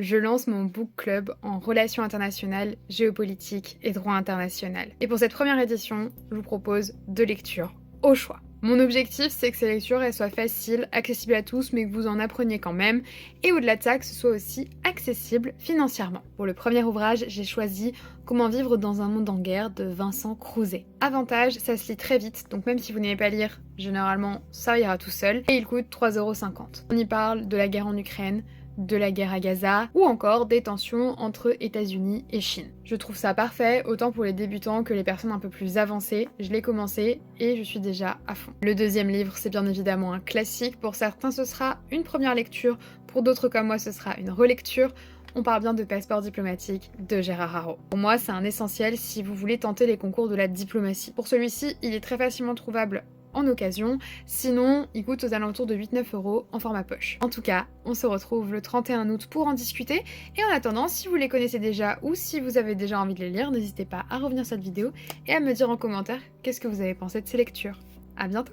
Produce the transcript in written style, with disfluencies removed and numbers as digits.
je lance mon book club en relations internationales, géopolitique et droit international. Et pour cette première édition, je vous propose 2 lectures au choix. Mon objectif, c'est que ces lectures elles soient faciles, accessibles à tous, mais que vous en appreniez quand même, et au-delà de ça, que ce soit aussi accessible financièrement. Pour le premier ouvrage, j'ai choisi Comment vivre dans un monde en guerre de Vincent Crouzet. Avantage, ça se lit très vite, donc même si vous n'aimez pas lire, généralement, ça ira tout seul, et il coûte 3,50 €. On y parle de la guerre en Ukraine, de la guerre à Gaza, ou encore des tensions entre États-Unis et Chine. Je trouve ça parfait, autant pour les débutants que les personnes un peu plus avancées. Je l'ai commencé et je suis déjà à fond. Le deuxième livre, c'est bien évidemment un classique. Pour certains, ce sera une première lecture. Pour d'autres comme moi, ce sera une relecture. On parle bien de Passeport diplomatique de Gérard Haro. Pour moi, c'est un essentiel si vous voulez tenter les concours de la diplomatie. Pour celui-ci, il est très facilement trouvable en occasion, sinon il coûte aux alentours de 8-9 € en format poche. En tout cas, on se retrouve le 31 août pour en discuter, et en attendant, si vous les connaissez déjà ou si vous avez déjà envie de les lire, n'hésitez pas à revenir sur cette vidéo et à me dire en commentaire qu'est-ce que vous avez pensé de ces lectures. À bientôt!